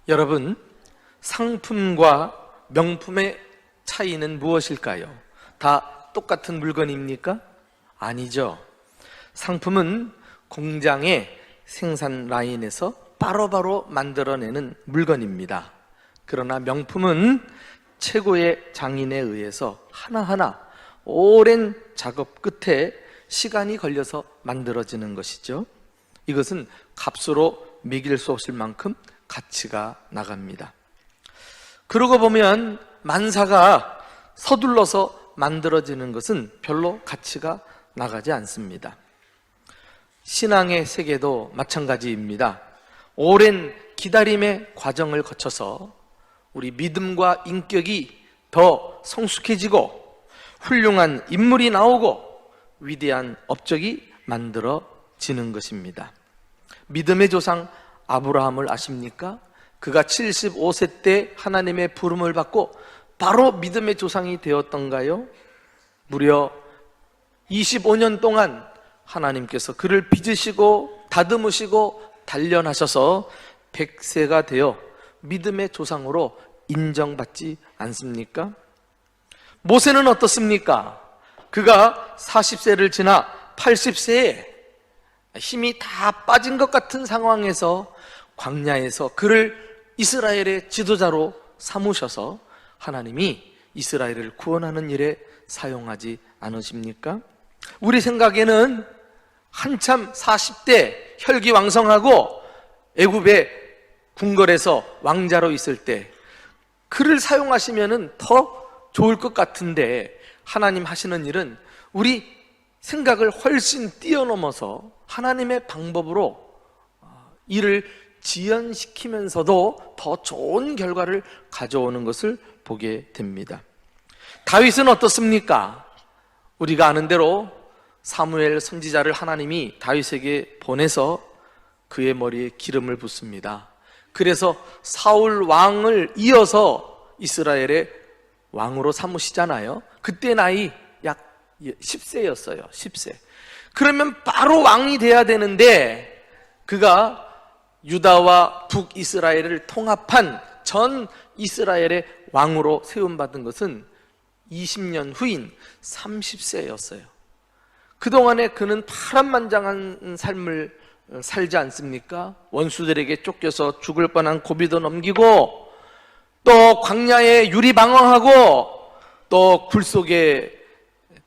여러분, 상품과 명품의 차이는 무엇일까요? 다 똑같은 물건입니까? 아니죠. 상품은 공장의 생산 라인에서 바로바로 만들어내는 물건입니다. 그러나 명품은 최고의 장인에 의해서 하나하나 오랜 작업 끝에 시간이 걸려서 만들어지는 것이죠. 이것은 값으로 매길 수 없을 만큼 가치가 나갑니다. 그러고 보면 만사가 서둘러서 만들어지는 것은 별로 가치가 나가지 않습니다. 신앙의 세계도 마찬가지입니다. 오랜 기다림의 과정을 거쳐서 우리 믿음과 인격이 더 성숙해지고 훌륭한 인물이 나오고 위대한 업적이 만들어지는 것입니다. 믿음의 조상 아브라함을 아십니까? 그가 75세 때 하나님의 부름을 받고 바로 믿음의 조상이 되었던가요? 무려 25년 동안 하나님께서 그를 빚으시고 다듬으시고 단련하셔서 100세가 되어 믿음의 조상으로 인정받지 않습니까? 모세는 어떻습니까? 그가 40세를 지나 80세에 힘이 다 빠진 것 같은 상황에서 광야에서 그를 이스라엘의 지도자로 삼으셔서 하나님이 이스라엘을 구원하는 일에 사용하지 않으십니까? 우리 생각에는 한참 40대 혈기왕성하고 애굽의 궁궐에서 왕자로 있을 때 그를 사용하시면 더 좋을 것 같은데 하나님 하시는 일은 우리 생각을 훨씬 뛰어넘어서 하나님의 방법으로 일을 지연시키면서도 더 좋은 결과를 가져오는 것을 보게 됩니다. 다윗은 어떻습니까? 우리가 아는 대로 사무엘 선지자를 하나님이 다윗에게 보내서 그의 머리에 기름을 붓습니다. 그래서 사울 왕을 이어서 이스라엘의 왕으로 삼으시잖아요. 그때 나이 약 10세였어요. 10세. 그러면 바로 왕이 돼야 되는데 그가 유다와 북이스라엘을 통합한 전 이스라엘의 왕으로 세움받은 것은 20년 후인 30세였어요. 그동안에 그는 파란만장한 삶을 살지 않습니까? 원수들에게 쫓겨서 죽을 뻔한 고비도 넘기고 또 광야에 유리방황하고 또 굴 속에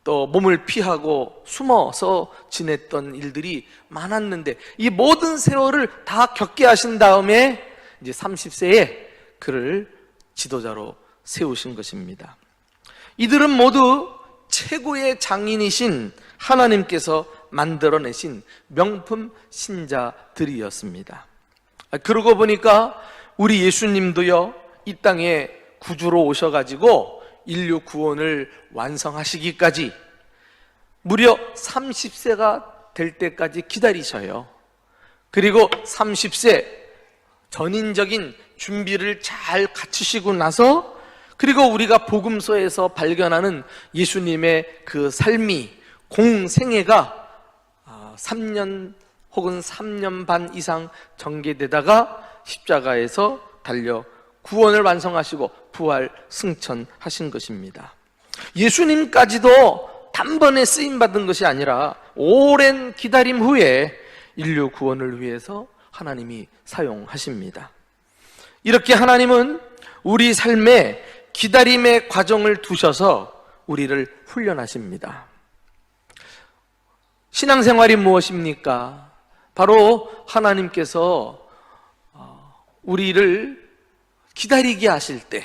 또 몸을 피하고 숨어서 지냈던 일들이 많았는데 이 모든 세월을 다 겪게 하신 다음에 이제 30세에 그를 지도자로 세우신 것입니다. 이들은 모두 최고의 장인이신 하나님께서 만들어내신 명품 신자들이었습니다. 그러고 보니까 우리 예수님도요, 이 땅에 구주로 오셔가지고 인류 구원을 완성하시기까지 무려 30세가 될 때까지 기다리셔요. 그리고 30세 전인적인 준비를 잘 갖추시고 나서 그리고 우리가 복음서에서 발견하는 예수님의 그 삶이 공생애가 3년 혹은 3년 반 이상 전개되다가 십자가에서 달려 구원을 완성하시고 부활 승천하신 것입니다. 예수님까지도 단번에 쓰임받은 것이 아니라 오랜 기다림 후에 인류 구원을 위해서 하나님이 사용하십니다. 이렇게 하나님은 우리 삶에 기다림의 과정을 두셔서 우리를 훈련하십니다. 신앙생활이 무엇입니까? 바로 하나님께서 우리를 기다리게 하실 때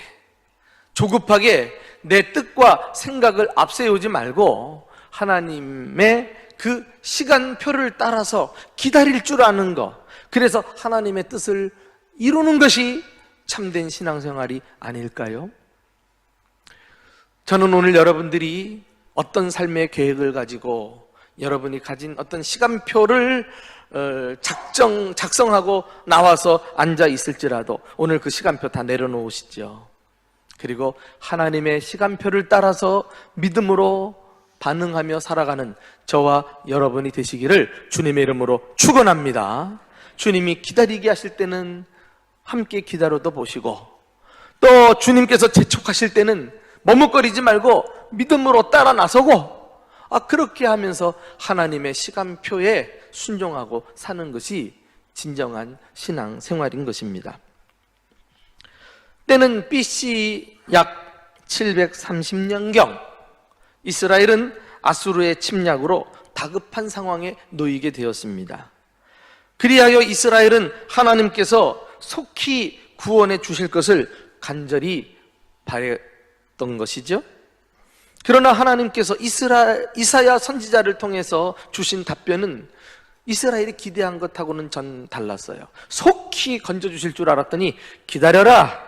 조급하게 내 뜻과 생각을 앞세우지 말고 하나님의 그 시간표를 따라서 기다릴 줄 아는 것, 그래서 하나님의 뜻을 이루는 것이 참된 신앙생활이 아닐까요? 저는 오늘 여러분들이 어떤 삶의 계획을 가지고 여러분이 가진 어떤 시간표를 작성하고 나와서 앉아 있을지라도 오늘 그 시간표 다 내려놓으시죠. 그리고 하나님의 시간표를 따라서 믿음으로 반응하며 살아가는 저와 여러분이 되시기를 주님의 이름으로 축원합니다. 주님이 기다리게 하실 때는 함께 기다려도 보시고, 또 주님께서 재촉하실 때는 머뭇거리지 말고 믿음으로 따라 나서고, 그렇게 하면서 하나님의 시간표에 순종하고 사는 것이 진정한 신앙 생활인 것입니다. 때는 BC 약 730년경, 이스라엘은 아수르의 침략으로 다급한 상황에 놓이게 되었습니다. 그리하여 이스라엘은 하나님께서 속히 구원해 주실 것을 간절히 바랬던 것이죠. 그러나 하나님께서 이사야 선지자를 통해서 주신 답변은 이스라엘이 기대한 것하고는 전 달랐어요. 속히 건져주실 줄 알았더니 기다려라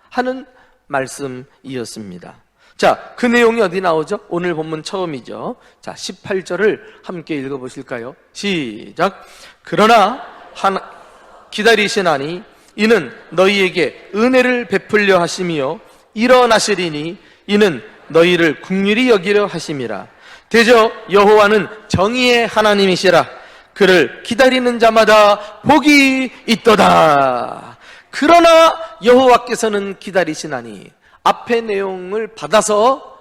하는 말씀이었습니다. 자, 그 내용이 어디 나오죠? 오늘 본문 처음이죠. 자, 18절을 함께 읽어보실까요? 시작. 그러나 기다리시나니 이는 너희에게 은혜를 베풀려 하심이요 일어나시리니 이는 너희를 긍휼히 여기려 하심이라. 대저 여호와는 정의의 하나님이시라. 그를 기다리는 자마다 복이 있도다. 그러나 여호와께서는 기다리시나니, 앞의 내용을 받아서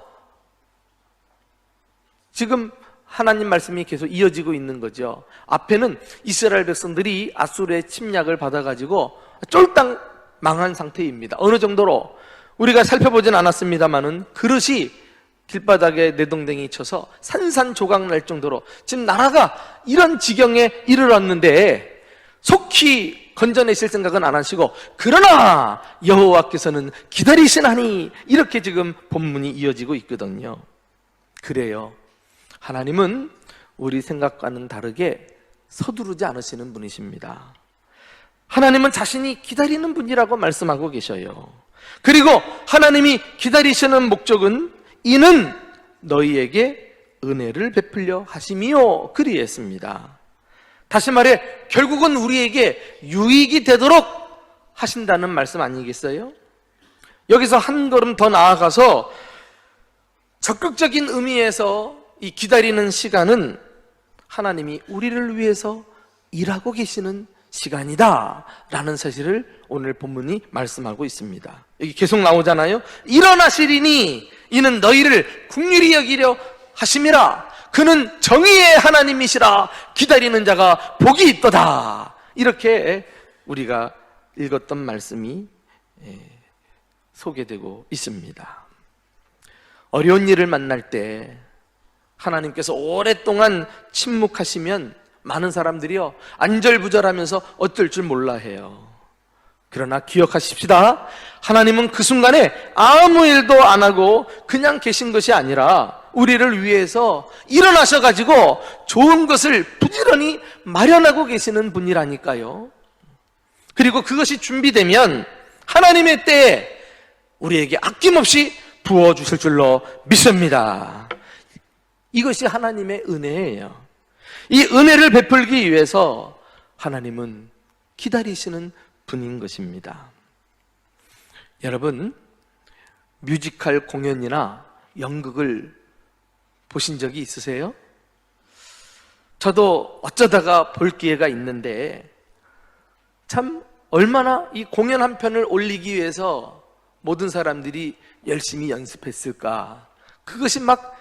지금 하나님 말씀이 계속 이어지고 있는 거죠. 앞에는 이스라엘 백성들이 아수르의 침략을 받아가지고 쫄딱 망한 상태입니다. 어느 정도로 우리가 살펴보진 않았습니다만은 그릇이 길바닥에 내동댕이 쳐서 산산조각 날 정도로 지금 나라가 이런 지경에 이르렀는데 속히 건져내실 생각은 안 하시고, 그러나 여호와께서는 기다리시나니, 이렇게 지금 본문이 이어지고 있거든요. 그래요, 하나님은 우리 생각과는 다르게 서두르지 않으시는 분이십니다. 하나님은 자신이 기다리는 분이라고 말씀하고 계셔요. 그리고 하나님이 기다리시는 목적은 이는 너희에게 은혜를 베풀려 하심이요 그리했습니다. 다시 말해 결국은 우리에게 유익이 되도록 하신다는 말씀 아니겠어요? 여기서 한 걸음 더 나아가서 적극적인 의미에서 이 기다리는 시간은 하나님이 우리를 위해서 일하고 계시는 시간이다 라는 사실을 오늘 본문이 말씀하고 있습니다. 여기 계속 나오잖아요. 일어나시리니 이는 너희를 긍휼히 여기려 하심이라. 그는 정의의 하나님이시라. 기다리는 자가 복이 있도다. 이렇게 우리가 읽었던 말씀이 소개되고 있습니다. 어려운 일을 만날 때 하나님께서 오랫동안 침묵하시면 많은 사람들이요 안절부절하면서 어쩔 줄 몰라 해요. 그러나 기억하십시다. 하나님은 그 순간에 아무 일도 안 하고 그냥 계신 것이 아니라 우리를 위해서 일어나셔가지고 좋은 것을 부지런히 마련하고 계시는 분이라니까요. 그리고 그것이 준비되면 하나님의 때에 우리에게 아낌없이 부어주실 줄로 믿습니다. 이것이 하나님의 은혜예요. 이 은혜를 베풀기 위해서 하나님은 기다리시는 분인 것입니다. 여러분, 뮤지컬 공연이나 연극을 보신 적이 있으세요? 저도 어쩌다가 볼 기회가 있는데 참 얼마나 이 공연 한 편을 올리기 위해서 모든 사람들이 열심히 연습했을까. 그것이 막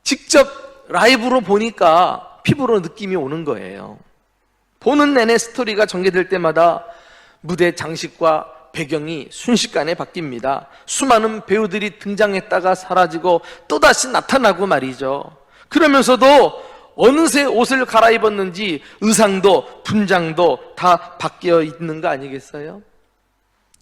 직접 라이브로 보니까 피부로 느낌이 오는 거예요. 보는 내내 스토리가 전개될 때마다 무대 장식과 배경이 순식간에 바뀝니다. 수많은 배우들이 등장했다가 사라지고 또다시 나타나고 말이죠. 그러면서도 어느새 옷을 갈아입었는지 의상도 분장도 다 바뀌어 있는 거 아니겠어요?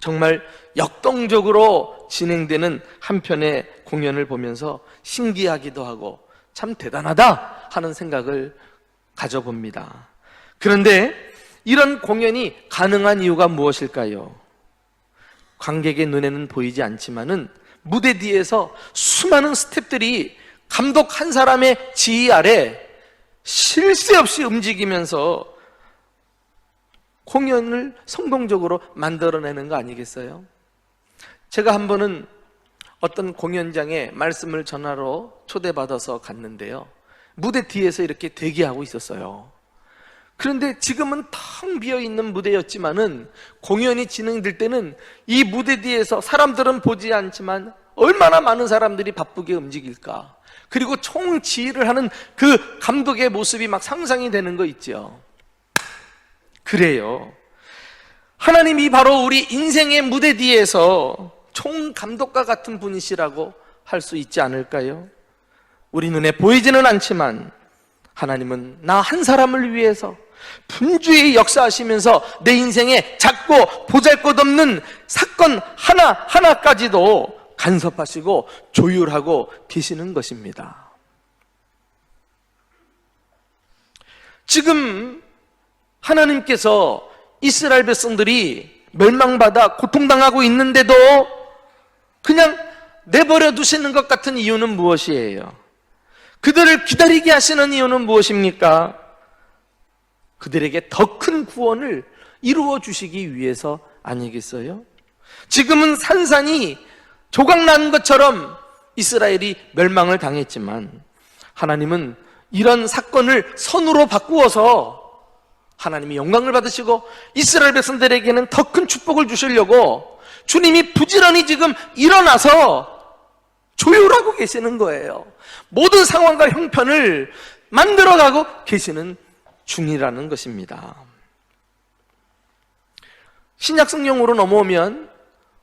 정말 역동적으로 진행되는 한 편의 공연을 보면서 신기하기도 하고 참 대단하다 하는 생각을 가져봅니다. 그런데 이런 공연이 가능한 이유가 무엇일까요? 관객의 눈에는 보이지 않지만은 무대 뒤에서 수많은 스태프들이 감독 한 사람의 지휘 아래 쉴 새 없이 움직이면서 공연을 성공적으로 만들어내는 거 아니겠어요? 제가 한 번은 어떤 공연장에 말씀을 전하러 초대받아서 갔는데요. 무대 뒤에서 이렇게 대기하고 있었어요. 그런데 지금은 텅 비어있는 무대였지만은 공연이 진행될 때는 이 무대 뒤에서 사람들은 보지 않지만 얼마나 많은 사람들이 바쁘게 움직일까. 그리고 총지휘를 하는 그 감독의 모습이 막 상상이 되는 거 있죠. 그래요. 하나님이 바로 우리 인생의 무대 뒤에서 총감독과 같은 분이시라고 할 수 있지 않을까요? 우리 눈에 보이지는 않지만 하나님은 나 한 사람을 위해서 분주히 역사하시면서 내 인생에 작고 보잘것없는 사건 하나하나까지도 간섭하시고 조율하고 계시는 것입니다. 지금 하나님께서 이스라엘 백성들이 멸망받아 고통당하고 있는데도 그냥 내버려 두시는 것 같은 이유는 무엇이에요? 그들을 기다리게 하시는 이유는 무엇입니까? 그들에게 더 큰 구원을 이루어 주시기 위해서 아니겠어요? 지금은 산산이 조각난 것처럼 이스라엘이 멸망을 당했지만 하나님은 이런 사건을 선으로 바꾸어서 하나님이 영광을 받으시고 이스라엘 백성들에게는 더 큰 축복을 주시려고 주님이 부지런히 지금 일어나서 조율하고 계시는 거예요. 모든 상황과 형편을 만들어가고 계시는 중이라는 것입니다. 신약 성경으로 넘어오면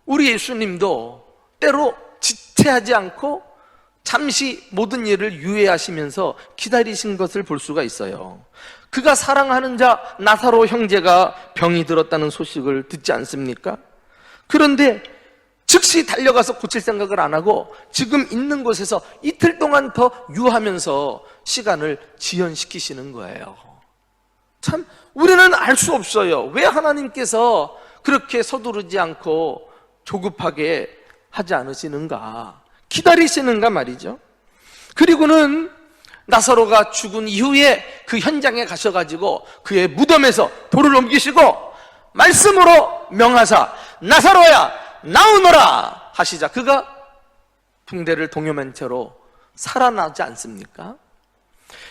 우리 예수님도 때로 지체하지 않고 잠시 모든 일을 유예하시면서 기다리신 것을 볼 수가 있어요. 그가 사랑하는 자 나사로 형제가 병이 들었다는 소식을 듣지 않습니까? 그런데 즉시 달려가서 고칠 생각을 안 하고 지금 있는 곳에서 이틀 동안 더 유하면서 시간을 지연시키시는 거예요. 참 우리는 알 수 없어요. 왜 하나님께서 그렇게 서두르지 않고 조급하게 하지 않으시는가, 기다리시는가 말이죠. 그리고는 나사로가 죽은 이후에 그 현장에 가셔가지고 그의 무덤에서 돌을 옮기시고 말씀으로 명하사 나사로야 나오너라 하시자 그가 붕대를 동요맨 채로 살아나지 않습니까?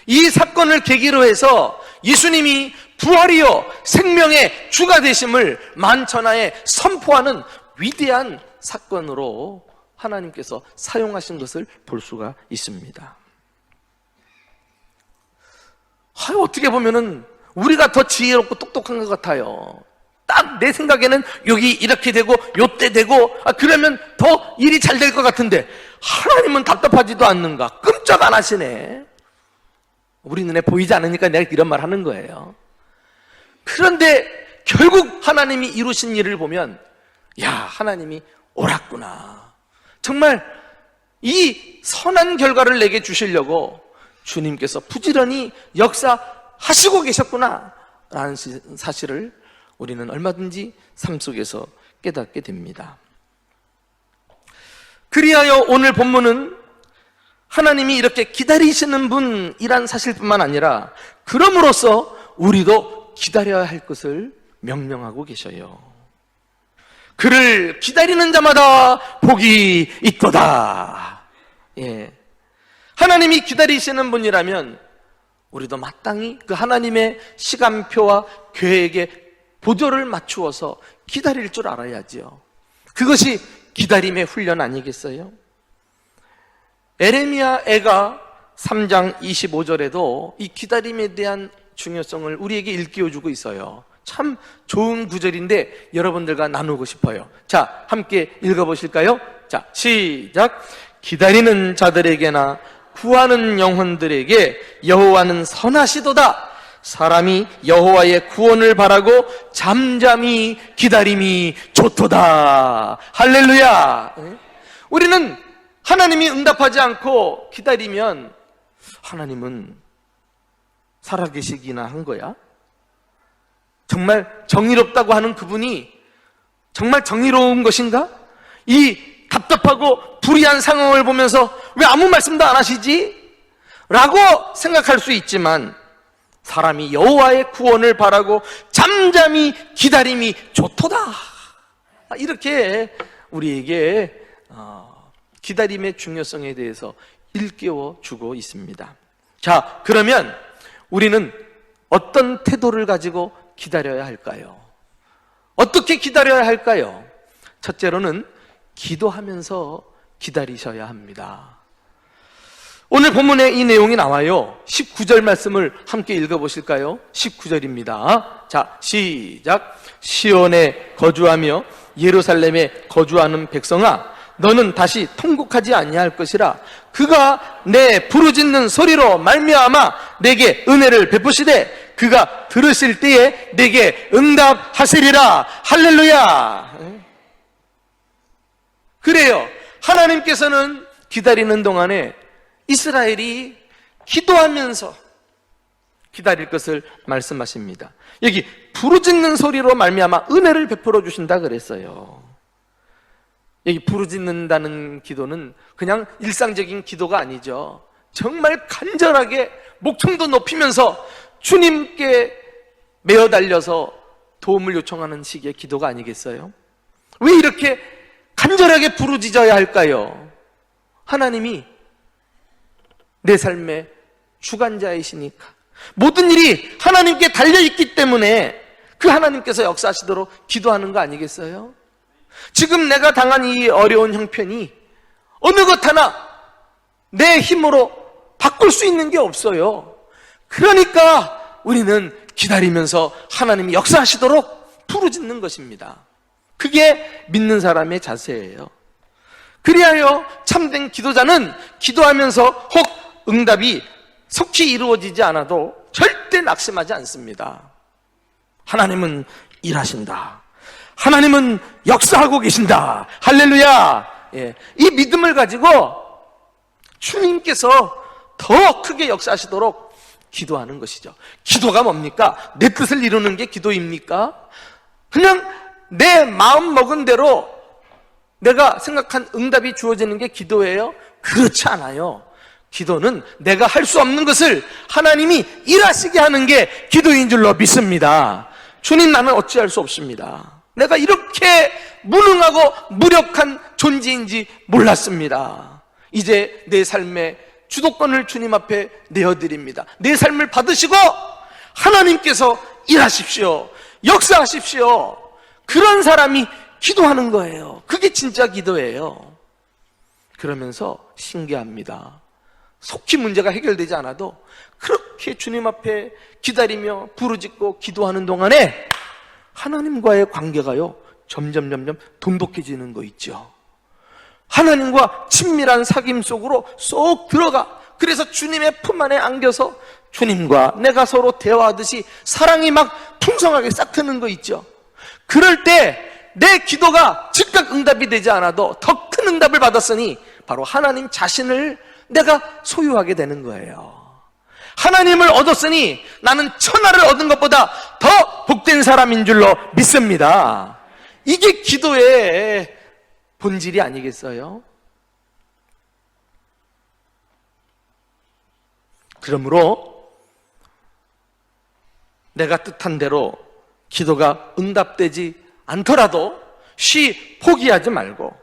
이 사건을 계기로 해서 예수님이 부활이요 생명의 주가 되심을 만천하에 선포하는 위대한 사건으로 하나님께서 사용하신 것을 볼 수가 있습니다. 어떻게 보면은 우리가 더 지혜롭고 똑똑한 것 같아요. 딱 내 생각에는 여기 이렇게 되고 요때 되고 그러면 더 일이 잘 될 것 같은데 하나님은 답답하지도 않는가? 끔찍 안 하시네. 우리 눈에 보이지 않으니까 내가 이런 말 하는 거예요. 그런데 결국 하나님이 이루신 일을 보면 야, 하나님이 옳았구나. 정말 이 선한 결과를 내게 주시려고 주님께서 부지런히 역사하시고 계셨구나 라는 사실을 우리는 얼마든지 삶 속에서 깨닫게 됩니다. 그리하여 오늘 본문은 하나님이 이렇게 기다리시는 분이란 사실뿐만 아니라 그럼으로써 우리도 기다려야 할 것을 명령하고 계셔요. 그를 기다리는 자마다 복이 있도다. 예. 하나님이 기다리시는 분이라면 우리도 마땅히 그 하나님의 시간표와 계획에 보조를 맞추어서 기다릴 줄 알아야지요. 그것이 기다림의 훈련 아니겠어요? 에레미야 애가 3장 25절에도 이 기다림에 대한 중요성을 우리에게 일깨워주고 있어요. 참 좋은 구절인데 여러분들과 나누고 싶어요. 자, 함께 읽어보실까요? 자, 시작. 기다리는 자들에게나 구하는 영혼들에게 여호와는 선하시도다. 사람이 여호와의 구원을 바라고 잠잠히 기다림이 좋도다. 할렐루야. 우리는 하나님이 응답하지 않고 기다리면 하나님은 살아계시기나 한 거야? 정말 정의롭다고 하는 그분이 정말 정의로운 것인가? 이 답답하고 불의한 상황을 보면서 왜 아무 말씀도 안 하시지? 라고 생각할 수 있지만 사람이 여호와의 구원을 바라고 잠잠히 기다림이 좋도다. 이렇게 우리에게 기다림의 중요성에 대해서 일깨워 주고 있습니다. 자, 그러면 우리는 어떤 태도를 가지고 기다려야 할까요? 어떻게 기다려야 할까요? 첫째로는 기도하면서 기다리셔야 합니다. 오늘 본문에 이 내용이 나와요. 19절 말씀을 함께 읽어보실까요? 19절입니다. 자, 시작. 시온에 거주하며 예루살렘에 거주하는 백성아, 너는 다시 통곡하지 아니할 것이라. 그가 내 부르짖는 소리로 말미암아 내게 은혜를 베푸시되 그가 들으실 때에 내게 응답하시리라. 할렐루야. 그래요. 하나님께서는 기다리는 동안에 이스라엘이 기도하면서 기다릴 것을 말씀하십니다. 여기 부르짖는 소리로 말미암아 은혜를 베풀어 주신다 그랬어요. 여기 부르짖는다는 기도는 그냥 일상적인 기도가 아니죠. 정말 간절하게 목청도 높이면서 주님께 매어 달려서 도움을 요청하는 식의 기도가 아니겠어요? 왜 이렇게 간절하게 부르짖어야 할까요? 하나님이 내 삶의 주관자이시니까, 모든 일이 하나님께 달려있기 때문에 그 하나님께서 역사하시도록 기도하는 거 아니겠어요? 지금 내가 당한 이 어려운 형편이 어느 것 하나 내 힘으로 바꿀 수 있는 게 없어요. 그러니까 우리는 기다리면서 하나님이 역사하시도록 부르짖는 것입니다. 그게 믿는 사람의 자세예요. 그리하여 참된 기도자는 기도하면서 혹 응답이 속히 이루어지지 않아도 절대 낙심하지 않습니다. 하나님은 일하신다. 하나님은 역사하고 계신다. 할렐루야. 예. 이 믿음을 가지고 주님께서 더 크게 역사하시도록 기도하는 것이죠. 기도가 뭡니까? 내 뜻을 이루는 게 기도입니까? 그냥 내 마음 먹은 대로 내가 생각한 응답이 주어지는 게 기도예요? 그렇지 않아요. 기도는 내가 할 수 없는 것을 하나님이 일하시게 하는 게 기도인 줄로 믿습니다. 주님, 나는 어찌할 수 없습니다. 내가 이렇게 무능하고 무력한 존재인지 몰랐습니다. 이제 내 삶의 주도권을 주님 앞에 내어드립니다. 내 삶을 받으시고 하나님께서 일하십시오. 역사하십시오. 그런 사람이 기도하는 거예요. 그게 진짜 기도예요. 그러면서 신기합니다. 속히 문제가 해결되지 않아도 그렇게 주님 앞에 기다리며 부르짖고 기도하는 동안에 하나님과의 관계가요, 점점 돈독해지는 거 있죠. 하나님과 친밀한 사귐 속으로 쏙 들어가. 그래서 주님의 품 안에 안겨서 주님과 내가 서로 대화하듯이 사랑이 막 풍성하게 싹 트는 거 있죠. 그럴 때 내 기도가 즉각 응답이 되지 않아도 더 큰 응답을 받았으니 바로 하나님 자신을 내가 소유하게 되는 거예요. 하나님을 얻었으니 나는 천하를 얻은 것보다 더 복된 사람인 줄로 믿습니다. 이게 기도의 본질이 아니겠어요? 그러므로 내가 뜻한 대로 기도가 응답되지 않더라도 쉬 포기하지 말고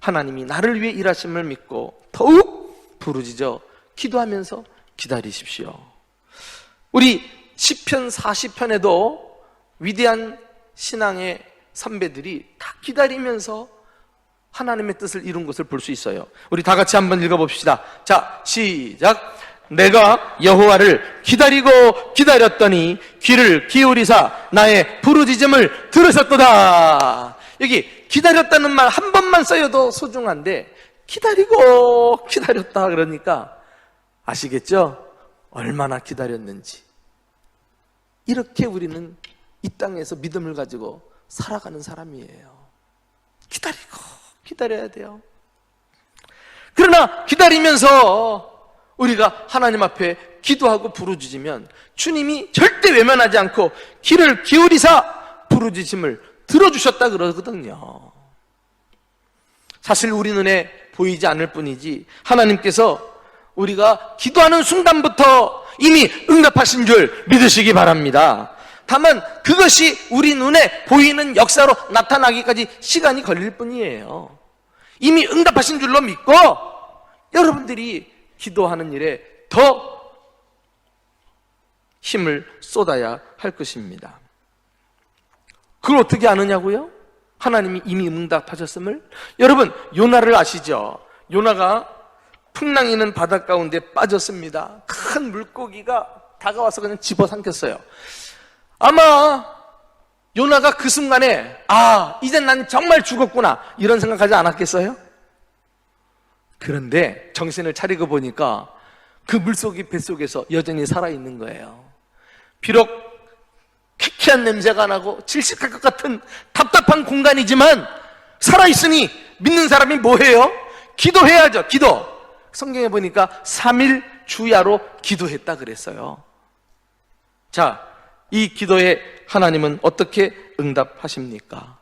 하나님이 나를 위해 일하심을 믿고 더욱 부르짖어 기도하면서 기다리십시오. 우리 시편 40편에도 위대한 신앙의 선배들이 다 기다리면서 하나님의 뜻을 이룬 것을 볼 수 있어요. 우리 다 같이 한번 읽어봅시다. 자, 시작. 내가 여호와를 기다리고 기다렸더니 귀를 기울이사 나의 부르짖음을 들으셨도다. 여기 기다렸다는 말 한 번만 써도 소중한데 기다리고 기다렸다 그러니까 아시겠죠? 얼마나 기다렸는지. 이렇게 우리는 이 땅에서 믿음을 가지고 살아가는 사람이에요. 기다리고 기다려야 돼요. 그러나 기다리면서 우리가 하나님 앞에 기도하고 부르짖으면 주님이 절대 외면하지 않고 귀를 기울이사 부르짖음을 들어주셨다 그러거든요. 사실 우리 눈에 보이지 않을 뿐이지 하나님께서 우리가 기도하는 순간부터 이미 응답하신 줄 믿으시기 바랍니다. 다만 그것이 우리 눈에 보이는 역사로 나타나기까지 시간이 걸릴 뿐이에요. 이미 응답하신 줄로 믿고 여러분들이 기도하는 일에 더 힘을 쏟아야 할 것입니다. 그걸 어떻게 아느냐고요? 하나님이 이미 응답하셨음을? 여러분, 요나를 아시죠? 요나가 풍랑이는 바다 가운데 빠졌습니다. 큰 물고기가 다가와서 그냥 집어삼켰어요. 아마 요나가 그 순간에 이젠 난 정말 죽었구나 이런 생각하지 않았겠어요? 그런데 정신을 차리고 보니까 그 물속이 뱃속에서 여전히 살아있는 거예요. 비록 쾌쾌한 냄새가 나고 질식할 것 같은 답답한 공간이지만 살아있으니 믿는 사람이 뭐해요? 기도해야죠. 기도. 성경에 보니까 3일 주야로 기도했다 그랬어요. 자, 이 기도에 하나님은 어떻게 응답하십니까?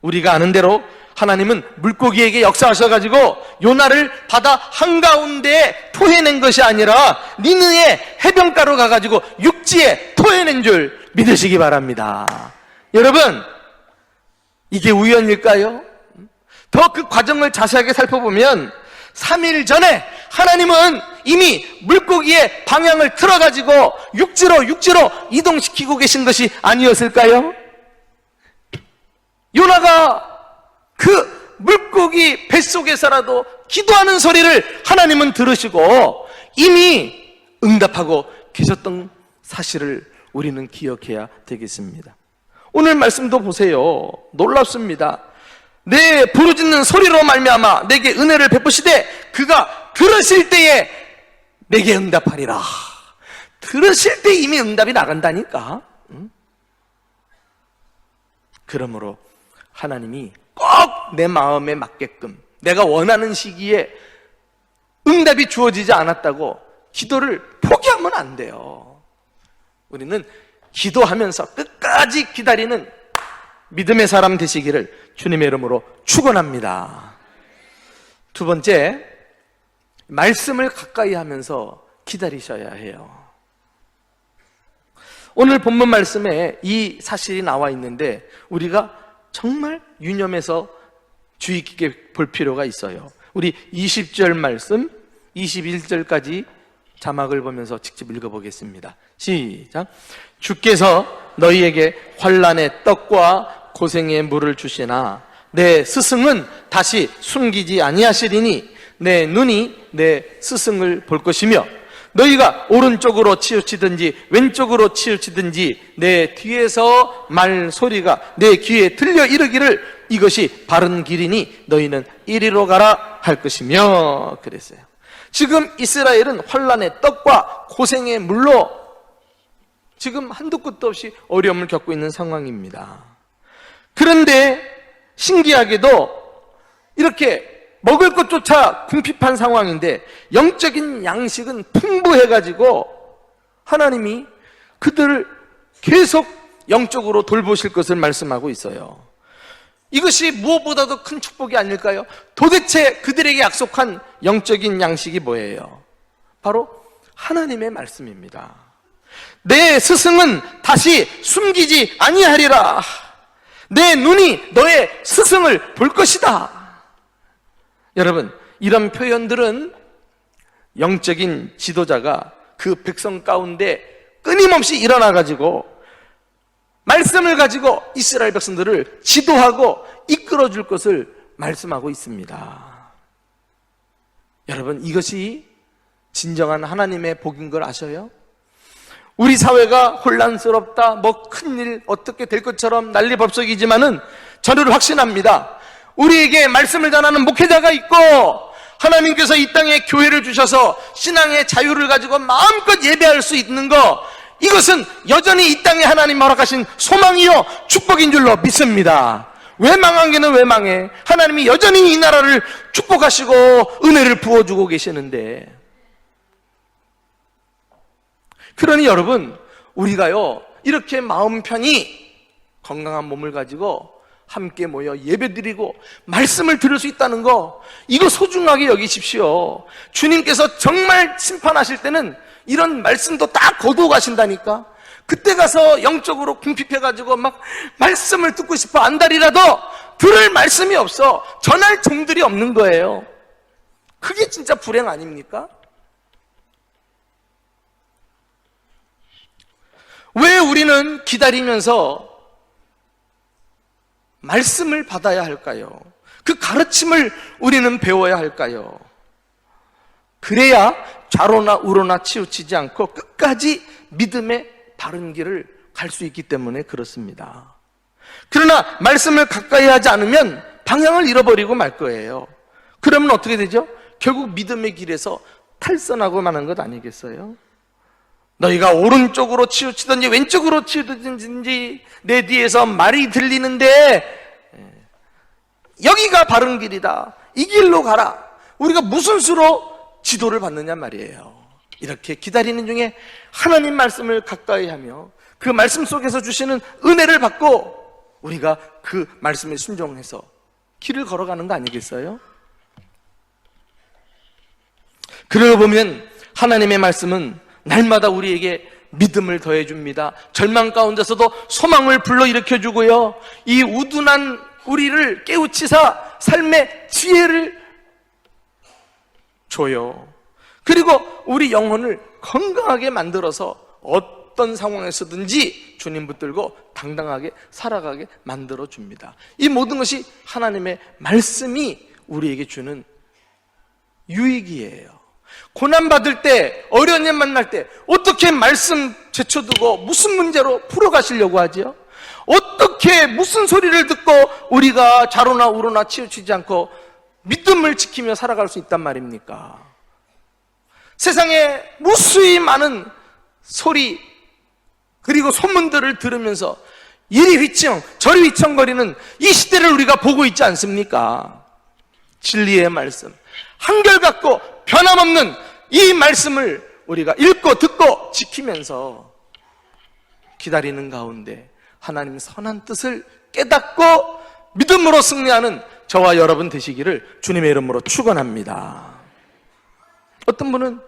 우리가 아는 대로 하나님은 물고기에게 역사하셔가지고 요나를 바다 한가운데에 토해낸 것이 아니라 니느의 해변가로 가가지고 육지에 토해낸 줄 믿으시기 바랍니다. 여러분, 이게 우연일까요? 더 그 과정을 자세하게 살펴보면 3일 전에 하나님은 이미 물고기의 방향을 틀어가지고 육지로 이동시키고 계신 것이 아니었을까요? 요나가 그 물고기 뱃속에서라도 기도하는 소리를 하나님은 들으시고 이미 응답하고 계셨던 사실을 우리는 기억해야 되겠습니다. 오늘 말씀도 보세요. 놀랍습니다. 내 부르짖는 소리로 말미암아 내게 은혜를 베푸시되 그가 들으실 때에 내게 응답하리라. 들으실 때 이미 응답이 나간다니까. 그러므로 하나님이 꼭 내 마음에 맞게끔 내가 원하는 시기에 응답이 주어지지 않았다고 기도를 포기하면 안 돼요. 우리는 기도하면서 끝까지 기다리는 믿음의 사람 되시기를 주님의 이름으로 축원합니다. 두 번째, 말씀을 가까이 하면서 기다리셔야 해요. 오늘 본문 말씀에 이 사실이 나와 있는데 우리가 정말 유념해서 주의 깊게 볼 필요가 있어요. 우리 20절 말씀 21절까지 자막을 보면서 직접 읽어보겠습니다. 시작. 주께서 너희에게 환난의 떡과 고생의 물을 주시나 내 스승은 다시 숨기지 아니하시리니 내 눈이 내 스승을 볼 것이며 너희가 오른쪽으로 치우치든지 왼쪽으로 치우치든지 내 뒤에서 말 소리가 내 귀에 들려 이르기를 이것이 바른 길이니 너희는 이리로 가라 할 것이며 그랬어요. 지금 이스라엘은 환난의 떡과 고생의 물로 지금 한도 끝도 없이 어려움을 겪고 있는 상황입니다. 그런데 신기하게도 이렇게 먹을 것조차 궁핍한 상황인데 영적인 양식은 풍부해가지고 하나님이 그들을 계속 영적으로 돌보실 것을 말씀하고 있어요. 이것이 무엇보다도 큰 축복이 아닐까요? 도대체 그들에게 약속한 영적인 양식이 뭐예요? 바로 하나님의 말씀입니다. 내 스승은 다시 숨기지 아니하리라. 내 눈이 너의 스승을 볼 것이다. 여러분, 이런 표현들은 영적인 지도자가 그 백성 가운데 끊임없이 일어나가지고 말씀을 가지고 이스라엘 백성들을 지도하고 이끌어줄 것을 말씀하고 있습니다. 여러분, 이것이 진정한 하나님의 복인 걸 아셔요? 우리 사회가 혼란스럽다, 뭐 큰일 어떻게 될 것처럼 난리법석이지만은 저는 확신합니다. 우리에게 말씀을 전하는 목회자가 있고 하나님께서 이 땅에 교회를 주셔서 신앙의 자유를 가지고 마음껏 예배할 수 있는 거, 이것은 여전히 이 땅에 하나님 허락하신 소망이요 축복인 줄로 믿습니다. 왜 망한 게는 왜 망해? 하나님이 여전히 이 나라를 축복하시고 은혜를 부어주고 계시는데. 그러니 여러분, 우리가요 이렇게 마음 편히 건강한 몸을 가지고 함께 모여 예배드리고 말씀을 들을 수 있다는 거, 이거 소중하게 여기십시오. 주님께서 정말 심판하실 때는 이런 말씀도 딱 거두어 가신다니까. 그때 가서 영적으로 궁핍해가지고 막 말씀을 듣고 싶어 안달이라도 들을 말씀이 없어, 전할 종들이 없는 거예요. 그게 진짜 불행 아닙니까? 왜 우리는 기다리면서 말씀을 받아야 할까요? 그 가르침을 우리는 배워야 할까요? 그래야 좌로나 우로나 치우치지 않고 끝까지 믿음의 바른 길을 갈 수 있기 때문에 그렇습니다. 그러나 말씀을 가까이 하지 않으면 방향을 잃어버리고 말 거예요. 그러면 어떻게 되죠? 결국 믿음의 길에서 탈선하고 마는 것 아니겠어요? 너희가 오른쪽으로 치우치든지 왼쪽으로 치우치든지 내 뒤에서 말이 들리는데 여기가 바른 길이다, 이 길로 가라. 우리가 무슨 수로 지도를 받느냐 말이에요. 이렇게 기다리는 중에 하나님 말씀을 가까이 하며 그 말씀 속에서 주시는 은혜를 받고 우리가 그 말씀에 순종해서 길을 걸어가는 거 아니겠어요? 그러고 보면 하나님의 말씀은 날마다 우리에게 믿음을 더해줍니다. 절망 가운데서도 소망을 불러일으켜주고요, 이 우둔한 우리를 깨우치사 삶의 지혜를 줘요. 그리고 우리 영혼을 건강하게 만들어서 어떤 상황에서든지 주님 붙들고 당당하게 살아가게 만들어줍니다. 이 모든 것이 하나님의 말씀이 우리에게 주는 유익이에요. 고난받을 때, 어려운 일 만날 때 어떻게 말씀 제쳐두고 무슨 문제로 풀어가시려고 하지요? 어떻게 무슨 소리를 듣고 우리가 좌로나 우로나 치우치지 않고 믿음을 지키며 살아갈 수 있단 말입니까? 세상에 무수히 많은 소리 그리고 소문들을 들으면서 이리 휘청 저리 휘청거리는 이 시대를 우리가 보고 있지 않습니까? 진리의 말씀, 한결같고 변함없는 이 말씀을 우리가 읽고 듣고 지키면서 기다리는 가운데 하나님의 선한 뜻을 깨닫고 믿음으로 승리하는 저와 여러분 되시기를 주님의 이름으로 축원합니다. 어떤 분은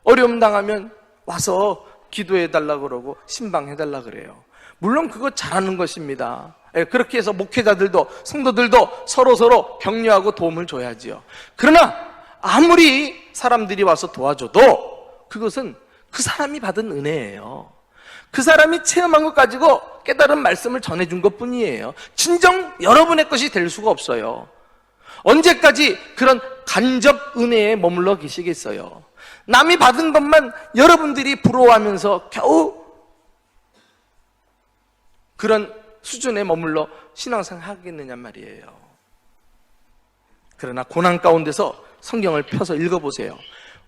어려움 당하면 와서 기도해달라고 그러고 신방해달라고 그래요. 물론 그거 잘하는 것입니다. 그렇게 해서 목회자들도 성도들도 서로 격려하고 도움을 줘야지요. 그러나 아무리 사람들이 와서 도와줘도 그것은 그 사람이 받은 은혜예요. 그 사람이 체험한 것 가지고 깨달은 말씀을 전해준 것 뿐이에요. 진정 여러분의 것이 될 수가 없어요. 언제까지 그런 간접 은혜에 머물러 계시겠어요? 남이 받은 것만 여러분들이 부러워하면서 겨우 그런 수준에 머물러 신앙생활 하겠느냐 말이에요. 그러나 고난 가운데서 성경을 펴서 읽어보세요.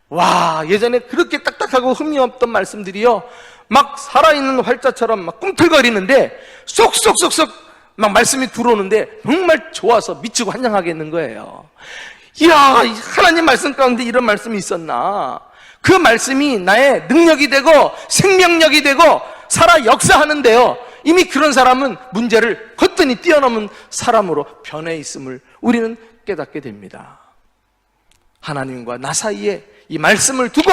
와, 예전에 그렇게 딱딱하고 흥미 없던 말씀들이요, 막 살아있는 활자처럼 막 꿈틀거리는데 쏙쏙쏙쏙 막 말씀이 들어오는데 정말 좋아서 미치고 환장하겠는 거예요. 이야, 하나님 말씀 가운데 이런 말씀이 있었나? 그 말씀이 나의 능력이 되고 생명력이 되고 살아 역사하는데요, 이미 그런 사람은 문제를 거뜬히 뛰어넘은 사람으로 변해 있음을 우리는 깨닫게 됩니다. 하나님과 나 사이에 이 말씀을 두고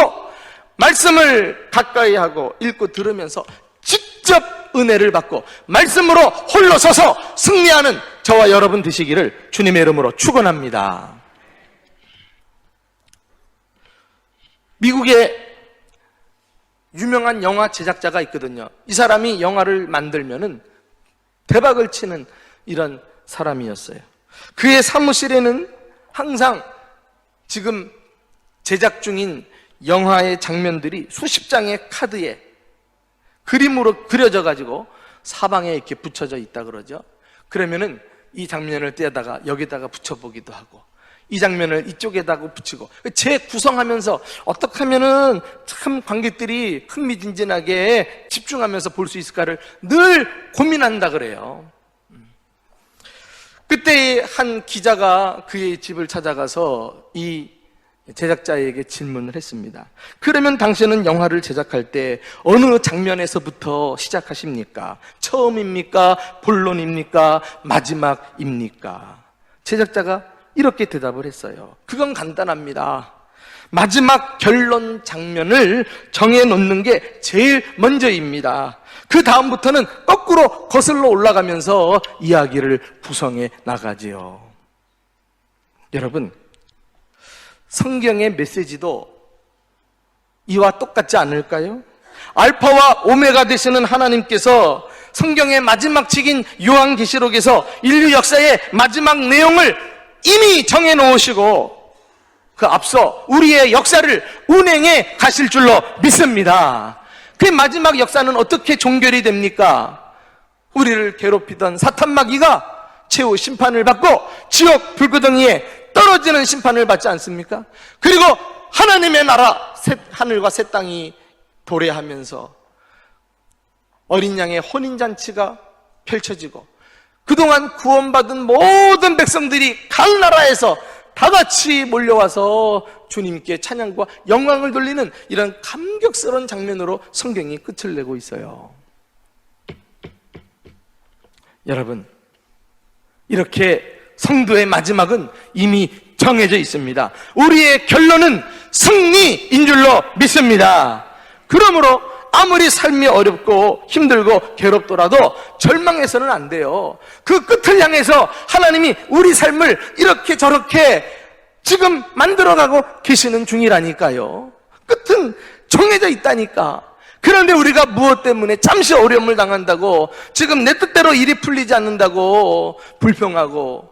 말씀을 가까이 하고 읽고 들으면서 직접 은혜를 받고 말씀으로 홀로 서서 승리하는 저와 여러분 되시기를 주님의 이름으로 축원합니다. 미국에 유명한 영화 제작자가 있거든요. 이 사람이 영화를 만들면은 대박을 치는 이런 사람이었어요. 그의 사무실에는 항상 지금 제작 중인 영화의 장면들이 수십 장의 카드에 그림으로 그려져 가지고 사방에 이렇게 붙여져 있다 그러죠. 그러면은 이 장면을 떼다가 여기다가 붙여보기도 하고, 이 장면을 이쪽에다가 붙이고, 재구성하면서 어떻게 하면은 참 관객들이 흥미진진하게 집중하면서 볼 수 있을까를 늘 고민한다 그래요. 그때 한 기자가 그의 집을 찾아가서 이 제작자에게 질문을 했습니다. 그러면 당신은 영화를 제작할 때 어느 장면에서부터 시작하십니까? 처음입니까? 본론입니까? 마지막입니까? 제작자가 이렇게 대답을 했어요. 그건 간단합니다. 마지막 결론 장면을 정해놓는 게 제일 먼저입니다. 그 다음부터는 거꾸로 거슬러 올라가면서 이야기를 구성해 나가지요. 여러분, 성경의 메시지도 이와 똑같지 않을까요? 알파와 오메가 되시는 하나님께서 성경의 마지막 책인 요한계시록에서 인류 역사의 마지막 내용을 이미 정해놓으시고 그 앞서 우리의 역사를 운행해 가실 줄로 믿습니다. 그 마지막 역사는 어떻게 종결이 됩니까? 우리를 괴롭히던 사탄 마귀가 최후 심판을 받고 지옥 불구덩이에 떨어지는 심판을 받지 않습니까? 그리고 하나님의 나라 하늘과 새 땅이 도래하면서 어린 양의 혼인잔치가 펼쳐지고 그동안 구원받은 모든 백성들이 각 나라에서 다 같이 몰려와서 주님께 찬양과 영광을 돌리는 이런 감격스러운 장면으로 성경이 끝을 내고 있어요. 여러분, 이렇게 성도의 마지막은 이미 정해져 있습니다. 우리의 결론은 승리인 줄로 믿습니다. 그러므로 아무리 삶이 어렵고 힘들고 괴롭더라도 절망해서는 안 돼요. 그 끝을 향해서 하나님이 우리 삶을 이렇게 저렇게 지금 만들어가고 계시는 중이라니까요. 끝은 정해져 있다니까. 그런데 우리가 무엇 때문에 잠시 어려움을 당한다고, 지금 내 뜻대로 일이 풀리지 않는다고 불평하고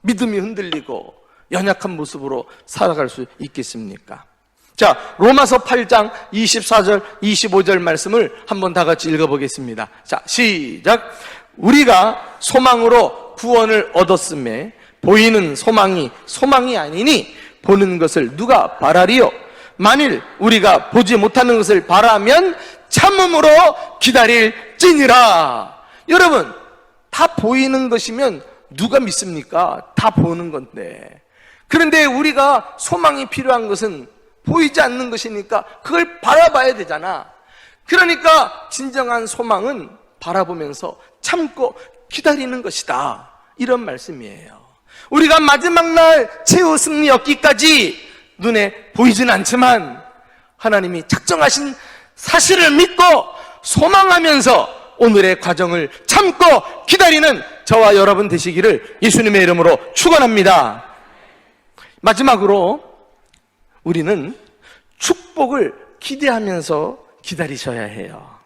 믿음이 흔들리고 연약한 모습으로 살아갈 수 있겠습니까? 자, 로마서 8장 24절 25절 말씀을 한번 다 같이 읽어보겠습니다. 자, 시작. 우리가 소망으로 구원을 얻었음에 보이는 소망이 아니니 보는 것을 누가 바라리요? 만일 우리가 보지 못하는 것을 바라면 참음으로 기다릴지니라. 여러분, 다 보이는 것이면 누가 믿습니까? 다 보는 건데. 그런데 우리가 소망이 필요한 것은 보이지 않는 것이니까 그걸 바라봐야 되잖아. 그러니까 진정한 소망은 바라보면서 참고 기다리는 것이다, 이런 말씀이에요. 우리가 마지막 날 최후 승리 얻기까지 눈에 보이진 않지만 하나님이 작정하신 사실을 믿고 소망하면서 오늘의 과정을 참고 기다리는 저와 여러분 되시기를 예수님의 이름으로 축원합니다. 마지막으로 우리는 축복을 기대하면서 기다리셔야 해요.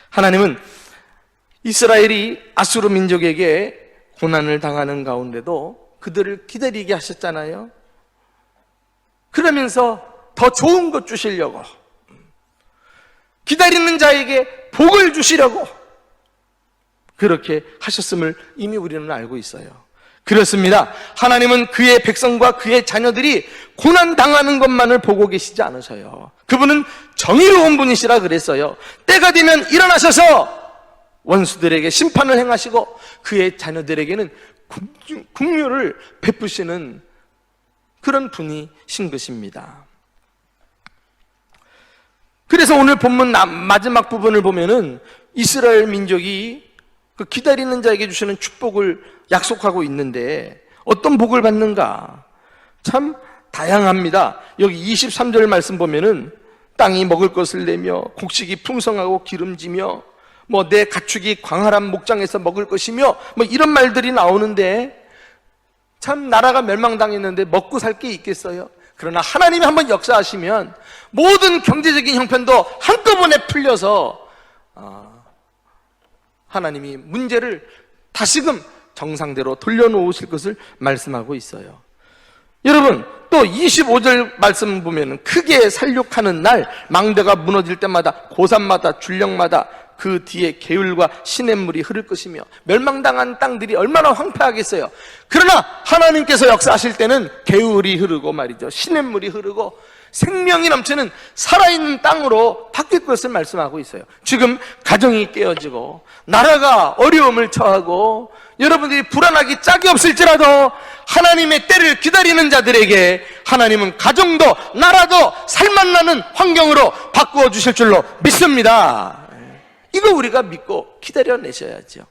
하나님은 이스라엘이 아수르 민족에게 고난을 당하는 가운데도 그들을 기다리게 하셨잖아요. 그러면서 더 좋은 것 주시려고, 기다리는 자에게 복을 주시려고 그렇게 하셨음을 이미 우리는 알고 있어요. 그렇습니다. 하나님은 그의 백성과 그의 자녀들이 고난당하는 것만을 보고 계시지 않으셔요. 그분은 정의로운 분이시라 그랬어요. 때가 되면 일어나셔서 원수들에게 심판을 행하시고 그의 자녀들에게는 긍휼을 베푸시는 그런 분이신 것입니다. 그래서 오늘 본문 마지막 부분을 보면은 이스라엘 민족이 그 기다리는 자에게 주시는 축복을 약속하고 있는데 어떤 복을 받는가? 참 다양합니다. 여기 23절 말씀 보면은 땅이 먹을 것을 내며 곡식이 풍성하고 기름지며 내 가축이 광활한 목장에서 먹을 것이며 이런 말들이 나오는데, 참 나라가 멸망당했는데 먹고 살 게 있겠어요? 그러나 하나님이 한번 역사하시면 모든 경제적인 형편도 한꺼번에 풀려서 하나님이 문제를 다시금 정상대로 돌려놓으실 것을 말씀하고 있어요. 여러분, 또 25절 말씀 보면 크게 살육하는 날, 망대가 무너질 때마다 고산마다 줄령마다 그 뒤에 개울과 시냇물이 흐를 것이며, 멸망당한 땅들이 얼마나 황폐하겠어요. 그러나 하나님께서 역사하실 때는 개울이 흐르고 말이죠, 시냇물이 흐르고 생명이 넘치는 살아있는 땅으로 바뀔 것을 말씀하고 있어요. 지금 가정이 깨어지고 나라가 어려움을 처하고 여러분들이 불안하기 짝이 없을지라도 하나님의 때를 기다리는 자들에게 하나님은 가정도 나라도 살맛나는 환경으로 바꾸어 주실 줄로 믿습니다. 이거 우리가 믿고 기다려내셔야죠.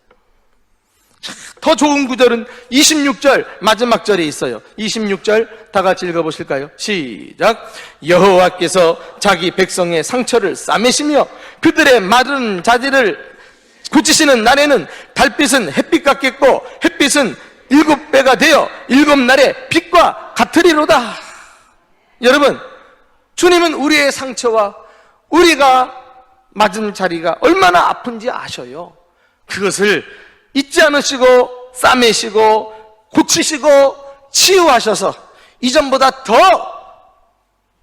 더 좋은 구절은 26절 마지막 절에 있어요. 26절 다 같이 읽어보실까요? 시작. 여호와께서 자기 백성의 상처를 싸매시며 그들의 마른 자질을 고치시는 날에는 달빛은 햇빛 같겠고 햇빛은 7배가 되어 7날의 빛과 같으리로다. 여러분, 주님은 우리의 상처와 우리가 맞은 자리가 얼마나 아픈지 아셔요. 그것을 잊지 않으시고 싸매시고 고치시고 치유하셔서 이전보다 더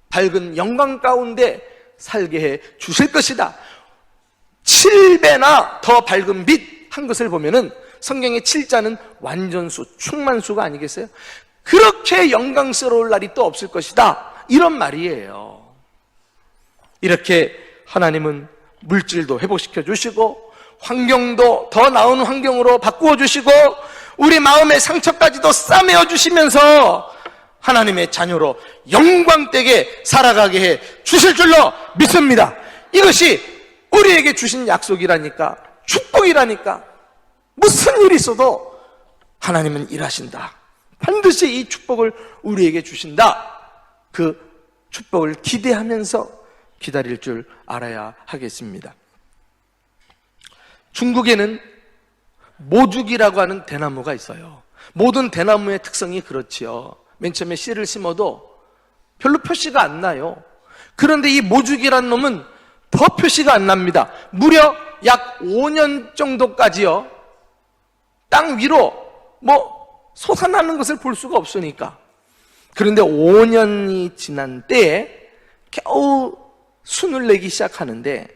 밝은 영광 가운데 살게 해 주실 것이다. 7배나 더 밝은 빛 한 것을 보면은 성경의 7자는 완전수, 충만수가 아니겠어요? 그렇게 영광스러울 날이 또 없을 것이다, 이런 말이에요. 이렇게 하나님은 물질도 회복시켜 주시고 환경도 더 나은 환경으로 바꾸어 주시고 우리 마음의 상처까지도 싸매어 주시면서 하나님의 자녀로 영광되게 살아가게 해 주실 줄로 믿습니다. 이것이 우리에게 주신 약속이라니까, 축복이라니까. 무슨 일이 있어도 하나님은 일하신다. 반드시 이 축복을 우리에게 주신다. 그 축복을 기대하면서 기다릴 줄 알아야 하겠습니다. 중국에는 모죽이라고 하는 대나무가 있어요. 모든 대나무의 특성이 그렇지요. 맨 처음에 씨를 심어도 별로 표시가 안 나요. 그런데 이 모죽이란 놈은 더 표시가 안 납니다. 무려 약 5년 정도까지요, 땅 위로 솟아나는 것을 볼 수가 없으니까. 그런데 5년이 지난 때에 겨우 순을 내기 시작하는데,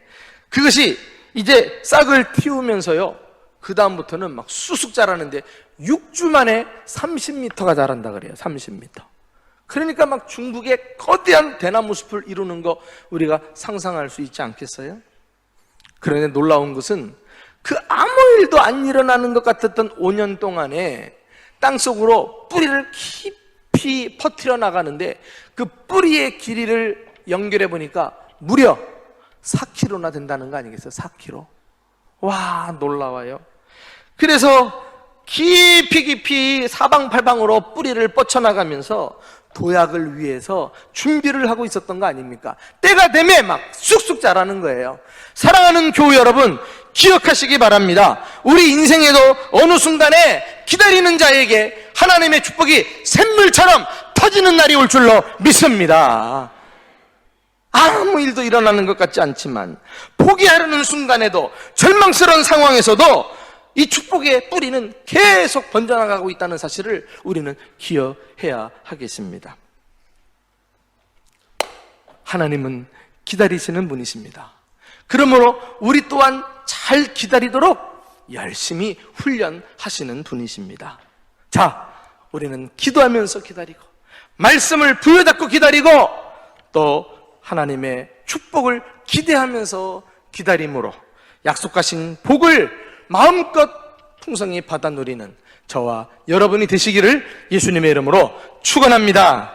그것이 이제 싹을 틔우면서요, 그 다음부터는 막 쑥쑥 자라는데 6주 만에 30m가 자란다 그래요. 30m. 그러니까 막 중국의 거대한 대나무 숲을 이루는 거 우리가 상상할 수 있지 않겠어요? 그런데 놀라운 것은 그 아무 일도 안 일어나는 것 같았던 5년 동안에 땅속으로 뿌리를 깊이 퍼뜨려 나가는데 그 뿌리의 길이를 연결해 보니까 무려 4km나 된다는 거 아니겠어요? 4km. 와, 놀라워요. 그래서 깊이 사방팔방으로 뿌리를 뻗쳐나가면서 도약을 위해서 준비를 하고 있었던 거 아닙니까? 때가 되면 막 쑥쑥 자라는 거예요. 사랑하는 교우 여러분, 기억하시기 바랍니다. 우리 인생에도 어느 순간에 기다리는 자에게 하나님의 축복이 샘물처럼 터지는 날이 올 줄로 믿습니다. 아무 일도 일어나는 것 같지 않지만, 포기하려는 순간에도, 절망스러운 상황에서도 이 축복의 뿌리는 계속 번져나가고 있다는 사실을 우리는 기억해야 하겠습니다. 하나님은 기다리시는 분이십니다. 그러므로 우리 또한 잘 기다리도록 열심히 훈련하시는 분이십니다. 자, 우리는 기도하면서 기다리고 말씀을 부여잡고 기다리고 또 하나님의 축복을 기대하면서 기다림으로 약속하신 복을 마음껏 풍성히 받아 누리는 저와 여러분이 되시기를 예수님의 이름으로 축원합니다.